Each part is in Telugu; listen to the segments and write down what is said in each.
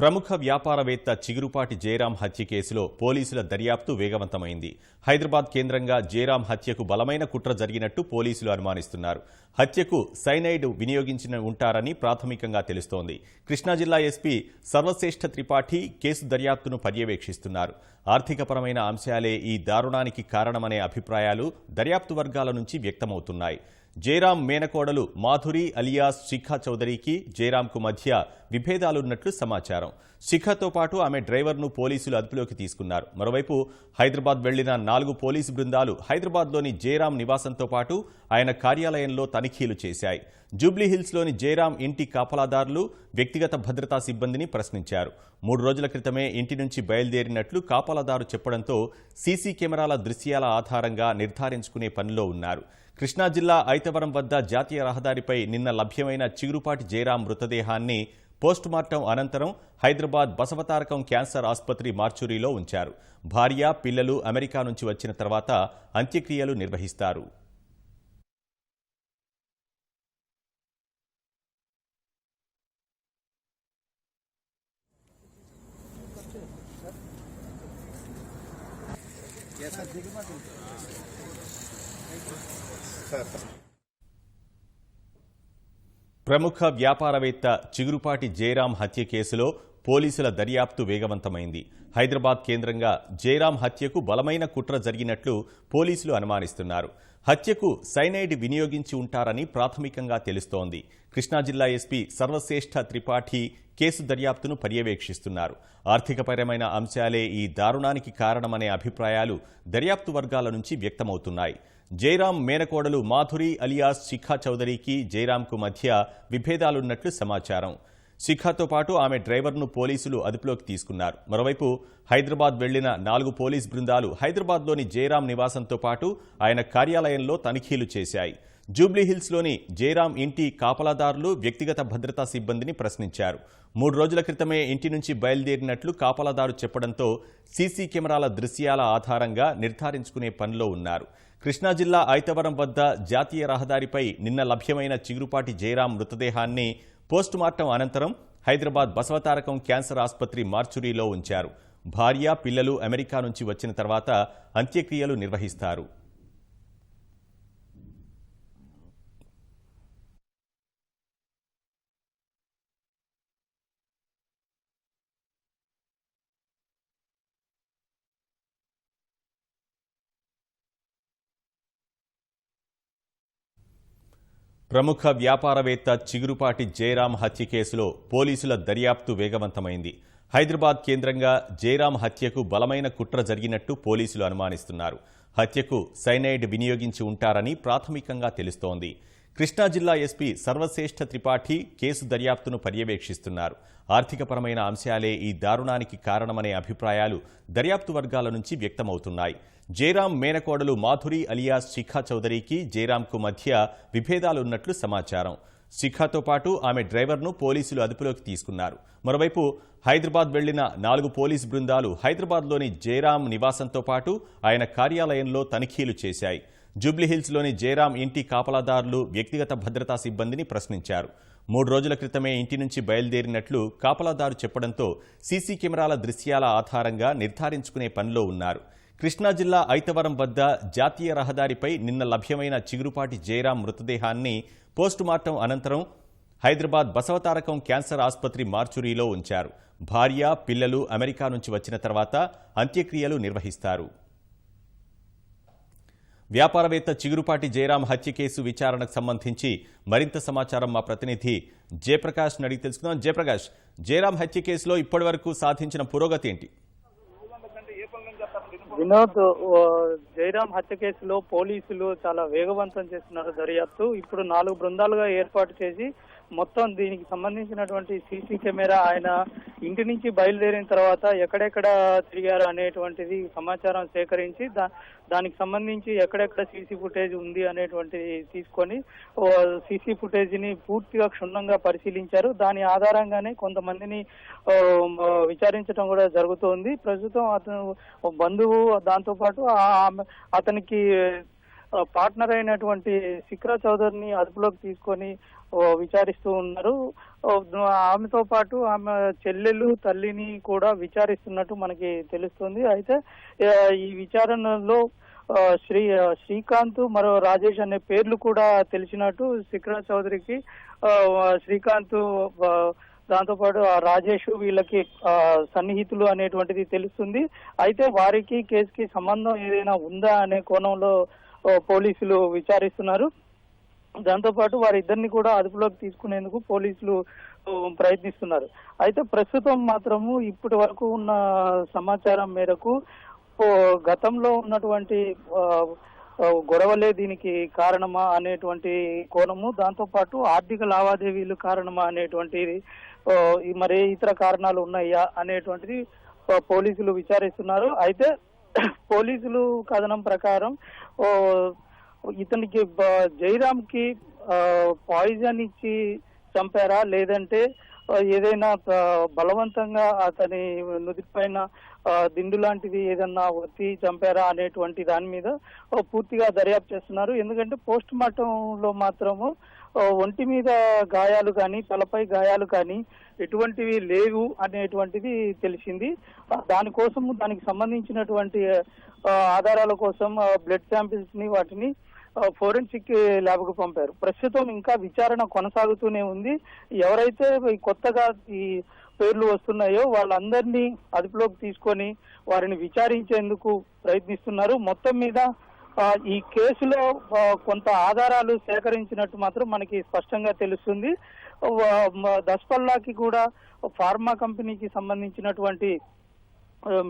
ప్రముఖ వ్యాపారవేత్త చిగురుపాటి జయరాం హత్య కేసులో పోలీసుల దర్యాప్తు వేగవంతమైంది. హైదరాబాద్ కేంద్రంగా జయరాం హత్యకు బలమైన కుట్ర జరిగినట్టు పోలీసులు అనుమానిస్తున్నారు. హత్యకు సైనైడ్ వినియోగించిన ఉంటారని ప్రాథమికంగా తెలుస్తోంది. కృష్ణా జిల్లా ఎస్పీ సర్వశ్రేష్ఠ త్రిపాఠి కేసు దర్యాప్తును పర్యవేక్షిస్తున్నారు. ఆర్థికపరమైన అంశాలే ఈ దారుణానికి కారణమనే అభిప్రాయాలు దర్యాప్తు వర్గాల నుంచి వ్యక్తమవుతున్నాయి. జయరాం మేనకోడలు మాధురి అలియాస్ శిఖా చౌదరికి జయరాంకు మధ్య విభేదాలున్నట్లు సమాచారం. శిఖాతో పాటు ఆమె డ్రైవర్ను పోలీసులు అదుపులోకి తీసుకున్నారు. మరోవైపు హైదరాబాద్ వెళ్లిన 4 పోలీసు బృందాలు హైదరాబాద్లోని జయరాం నివాసంతో పాటు ఆయన కార్యాలయంలో తనిఖీలు చేశాయి. జూబ్లీహిల్స్లోని జయరాం ఇంటి కాపలాదారులు వ్యక్తిగత భద్రతా సిబ్బందిని ప్రశ్నించారు. 3 రోజుల క్రితమే ఇంటి నుంచి బయలుదేరినట్లు కాపలాదారు చెప్పడంతో సీసీ కెమెరాల దృశ్యాల ఆధారంగా నిర్ధారించుకునే పనిలో ఉన్నారు. కృష్ణా జిల్లా ఐతవరం వద్ద జాతీయ రహదారిపై నిన్న లభ్యమైన చిగురుపాటి జయరాం మృతదేహాన్ని పోస్టుమార్టం అనంతరం హైదరాబాద్ బసవతారకం క్యాన్సర్ ఆసుపత్రి మార్చురీలో ఉంచారు. భార్య, పిల్లలు అమెరికా నుంచి వచ్చిన తర్వాత అంత్యక్రియలు నిర్వహిస్తారు. ప్రముఖ వ్యాపారవేత్త చిగురుపాటి జయరాం హత్య కేసులో పోలీసుల దర్యాప్తు వేగవంతమైంది. హైదరాబాద్ కేంద్రంగా జయరాం హత్యకు బలమైన కుట్ర జరిగినట్లు పోలీసులు అనుమానిస్తున్నారు. హత్యకు సైనైడ్ వినియోగించి ఉంటారని ప్రాథమికంగా తెలుస్తోంది. కృష్ణా జిల్లా ఎస్పీ సర్వశ్రేష్ఠ త్రిపాఠి కేసు దర్యాప్తును పర్యవేక్షిస్తున్నారు. ఆర్థికపరమైన అంశాలే ఈ దారుణానికి కారణమనే అభిప్రాయాలు దర్యాప్తు వర్గాల నుంచి వ్యక్తమవుతున్నాయి. జయరాం మేనకోడలు మాధురి అలియాస్ శిఖా చౌదరికి జయరాంకు మధ్య విభేదాలున్నట్లు సమాచారం. శిఖాతో పాటు ఆమె డ్రైవర్ను పోలీసులు అదుపులోకి తీసుకున్నారు. మరోవైపు హైదరాబాద్ వెళ్లిన 4 పోలీసు బృందాలు హైదరాబాద్లోని జయరాం నివాసంతో పాటు ఆయన కార్యాలయంలో తనిఖీలు చేశాయి. జూబ్లీహిల్స్లోని జయరాం ఇంటి కాపలాదారులు వ్యక్తిగత భద్రతా సిబ్బందిని ప్రశ్నించారు. 3 రోజుల క్రితమే ఇంటి నుంచి బయలుదేరినట్లు కాపలాదారు చెప్పడంతో సీసీ కెమెరాల దృశ్యాల ఆధారంగా నిర్ధారించుకునే పనిలో ఉన్నారు. కృష్ణా జిల్లా ఐతవరం వద్ద జాతీయ రహదారిపై నిన్న లభ్యమైన చిగురుపాటి జయరాం మృతదేహాన్ని పోస్టుమార్టం అనంతరం హైదరాబాద్ బసవతారకం క్యాన్సర్ ఆసుపత్రి మార్చురీలో ఉంచారు. భార్య, పిల్లలు అమెరికా నుంచి వచ్చిన తర్వాత అంత్యక్రియలు నిర్వహిస్తారు. ప్రముఖ వ్యాపారవేత్త చిగురుపాటి జయరాం హత్య కేసులో పోలీసుల దర్యాప్తు వేగవంతమైంది. హైదరాబాద్ కేంద్రంగా జయరాం హత్యకు బలమైన కుట్ర జరిగినట్టు పోలీసులు అనుమానిస్తున్నారు. హత్యకు సైనైడ్ వినియోగించి ఉంటారని ప్రాథమికంగా తెలుస్తోంది. కృష్ణా జిల్లా ఎస్పీ సర్వశ్రేష్ఠ త్రిపాఠి కేసు దర్యాప్తును పర్యవేక్షిస్తున్నారు. ఆర్థికపరమైన అంశాలే ఈ దారుణానికి కారణమనే అభిప్రాయాలు దర్యాప్తు వర్గాల నుంచి వ్యక్తమవుతున్నాయి. జయరాం మేనకోడలు మాధురి అలియాస్ శిఖా చౌదరికి జయరాంకు మధ్య విభేదాలున్నట్లు సమాచారం. శిఖాతో పాటు ఆమె డ్రైవర్ను పోలీసులు అదుపులోకి తీసుకున్నారు. మరోవైపు హైదరాబాద్ వెళ్లిన 4 పోలీసు బృందాలు హైదరాబాద్లోని జయరాం నివాసంతో పాటు ఆయన కార్యాలయంలో తనిఖీలు చేశాయి. జూబ్లీహిల్స్లోని జయరాం ఇంటి కాపలాదారులు వ్యక్తిగత భద్రతా సిబ్బందిని ప్రశ్నించారు. 3 రోజుల క్రితమే ఇంటి నుంచి బయలుదేరినట్లు కాపలాదారు చెప్పడంతో సీసీ కెమెరాల దృశ్యాల ఆధారంగా నిర్ధారించుకునే పనిలో ఉన్నారు. కృష్ణా జిల్లా ఐతవరం వద్ద జాతీయ రహదారిపై నిన్న లభ్యమైన చిగురుపాటి జయరాం మృతదేహాన్ని పోస్టుమార్టం అనంతరం హైదరాబాద్ బసవతారకం క్యాన్సర్ ఆసుపత్రి మార్చురీలో ఉంచారు. భార్య, పిల్లలు అమెరికా నుంచి వచ్చిన తర్వాత అంత్యక్రియలు నిర్వహిస్తారు. వ్యాపారవేత్త చిగురుపాటి జయరాం హత్య కేసు విచారణకు సంబంధించి మరింత సమాచారం మా ప్రతినిధి జయప్రకాష్ అడిగి తెలుసుకుందాం. జయప్రకాష్, జయరాం హత్య కేసులో ఇప్పటివరకు సాధించిన పురోగతి ఏంటి? వినోద్, జయరాం హత్య కేసులో పోలీసులు చాలా వేగవంతం చేస్తున్నారు దర్యాప్తు. ఇప్పుడు 4 బృందాలుగా ఏర్పాటు చేసి మొత్తం దీనికి సంబంధించినటువంటి సీసీ కెమెరా ఆయన ఇంటి నుంచి బయలుదేరిన తర్వాత ఎక్కడెక్కడ తిరిగారు అనేటువంటిది సమాచారం సేకరించి దానికి సంబంధించి ఎక్కడెక్కడ సీసీ ఫుటేజ్ ఉంది అనేటువంటిది తీసుకొని సీసీ ఫుటేజ్ ని పూర్తిగా క్షుణ్ణంగా పరిశీలించారు. దాని ఆధారంగానే కొంతమందిని విచారించడం కూడా జరుగుతోంది. ప్రస్తుతం అతను బంధువు, దాంతో పాటు అతనికి పార్ట్నర్ అయినటువంటి శిఖా చౌదరిని అదుపులోకి తీసుకొని విచారిస్తూ ఉన్నారు. ఓ, ఆమెతో పాటు ఆమె చెల్లెలు తల్లిని కూడా విచారిస్తున్నట్టు మనకి తెలుస్తుంది. అయితే ఈ విచారణలో శ్రీకాంత్ మరో రాజేష్ అనే పేర్లు కూడా తెలిసినట్టు శిఖరా చౌదరికి శ్రీకాంత్ దాంతోపాటు ఆ రాజేష్ వీళ్ళకి సన్నిహితులు అనేటువంటిది తెలుస్తుంది. అయితే వారికి కేసుకి సంబంధం ఏదైనా ఉందా అనే కోణంలో పోలీసులు విచారిస్తున్నారు. దాంతోపాటు వారిద్దరిని కూడా అదుపులోకి తీసుకునేందుకు పోలీసులు ప్రయత్నిస్తున్నారు. అయితే ప్రస్తుతం మాత్రము ఇప్పటి వరకు ఉన్న సమాచారం మేరకు గతంలో ఉన్నటువంటి గొడవలే దీనికి కారణమా అనేటువంటి కోణము, దాంతోపాటు ఆర్థిక లావాదేవీలు కారణమా అనేటువంటిది, మరే ఇతర కారణాలు ఉన్నాయా అనేటువంటిది పోలీసులు విచారిస్తున్నారు. అయితే పోలీసులు కథనం ప్రకారం ఇతనికి జైరామ్ కి పాయిజన్ ఇచ్చి చంపారా, లేదంటే ఏదైనా బలవంతంగా అతని నుదిపైన దిండు లాంటిది ఏదన్నా ఒత్తి చంపారా అనేటువంటి దాని మీద పూర్తిగా దర్యాప్తు చేస్తున్నారు. ఎందుకంటే పోస్ట్ మార్టం లో మాత్రము ఒంటి మీద గాయాలు కానీ తలపై గాయాలు కానీ ఎటువంటివి లేవు అనేటువంటిది తెలిసింది. దానికోసము దానికి సంబంధించినటువంటి ఆధారాల కోసం బ్లడ్ శాంపిల్స్ ని వాటిని ఫోరెన్సిక్ ల్యాబ్ కు పంపారు. ప్రస్తుతం ఇంకా విచారణ కొనసాగుతూనే ఉంది. ఎవరైతే కొత్తగా ఈ పేర్లు వస్తున్నాయో వాళ్ళందరినీ అదుపులోకి తీసుకొని వారిని విచారించేందుకు ప్రయత్నిస్తున్నారు. మొత్తం మీద ఈ కేసులో కొంత ఆధారాలు సేకరించినట్టు మాత్రం మనకి స్పష్టంగా తెలుస్తుంది. దస్పల్లాకి కూడా ఫార్మా కంపెనీకి సంబంధించినటువంటి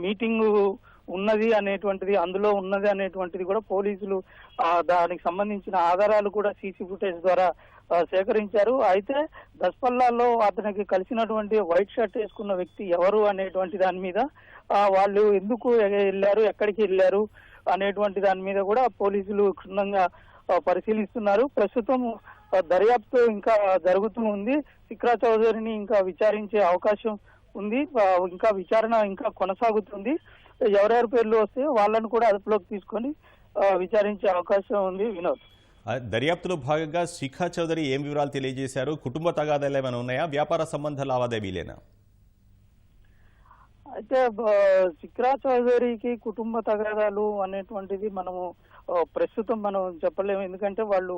మీటింగ్ ఉన్నది అనేటువంటిది, అందులో ఉన్నది అనేటువంటిది కూడా పోలీసులు దానికి సంబంధించిన ఆధారాలు కూడా సీసీ ఫుటేజ్ ద్వారా సేకరించారు. అయితే దస్పల్లాలో అతనికి కలిసినటువంటి వైట్ షర్ట్ వేసుకున్న వ్యక్తి ఎవరు అనేటువంటి దాని మీద, వాళ్ళు ఎందుకు వెళ్ళారు, ఎక్కడికి వెళ్ళారు అనేటువంటి దాని మీద కూడా పోలీసులు క్షుణ్ణంగా పరిశీలిస్తున్నారు. ప్రస్తుతం దర్యాప్తు ఇంకా జరుగుతూ ఉంది. శిఖరా చౌదరిని ఇంకా విచారించే అవకాశం ఉంది. ఇంకా విచారణ ఇంకా కొనసాగుతుంది. ఎవరెవరి పేర్లు వస్తే వాళ్ళను కూడా అదుపులోకి తీసుకొని విచారించే అవకాశం ఉంది. వినోద్, దర్యాప్తులో భాగంగా శిఖా చౌదరి ఏం వివరాలు తెలియజేశారు? కుటుంబ తగాదాలు ఏమైనా ఉన్నాయా, వ్యాపార సంబంధ లావాదేవీలేనా? అయితే శిఖరా చౌదరికి కుటుంబ తగాదాలు అనేటువంటిది మనము ప్రస్తుతం మనం చెప్పలేము. ఎందుకంటే వాళ్ళు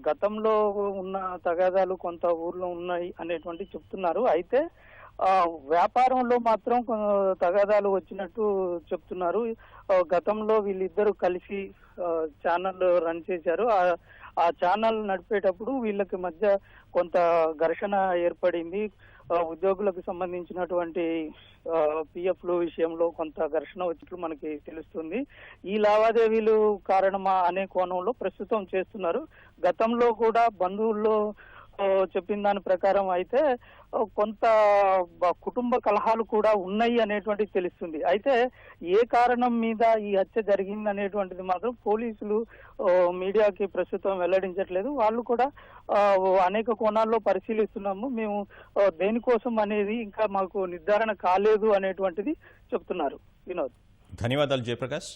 గతంలో ఉన్న తగాదాలు కొంత ఊర్లో ఉన్నాయి అనేటువంటి చెప్తున్నారు. అయితే వ్యాపారంలో మాత్రం తగాదాలు వచ్చినట్టు చెప్తున్నారు. గతంలో వీళ్ళిద్దరూ కలిసి ఛానల్ రన్ చేశారు. ఆ ఛానల్ నడిపేటప్పుడు వీళ్ళకి మధ్య కొంత ఘర్షణ ఏర్పడింది. ఉద్యోగులకు సంబంధించినటువంటి పిఎఫ్లు విషయంలో కొంత ఘర్షణ వచ్చినట్లు మనకి తెలుస్తుంది. ఈ లావాదేవీలు కారణమా అనే కోణంలో ప్రస్తుతం చేస్తున్నారు. గతంలో కూడా బంధువుల్లో చెప్పిన దాని ప్రకారం అయితే కొంత కుటుంబ కలహాలు కూడా ఉన్నాయి అనేటువంటిది తెలుస్తుంది. అయితే ఏ కారణం మీద ఈ హత్య జరిగింది అనేటువంటిది మాత్రం పోలీసులు మీడియాకి ప్రస్తుతం వెల్లడించట్లేదు. వాళ్ళు కూడా అనేక కోణాల్లో పరిశీలిస్తున్నాము, మేము దేనికోసం అనేది ఇంకా మాకు నిర్ధారణ కాలేదు అనేటువంటిది చెప్తున్నారు. వినోద్, ధన్యవాదాలు జయప్రకాష్.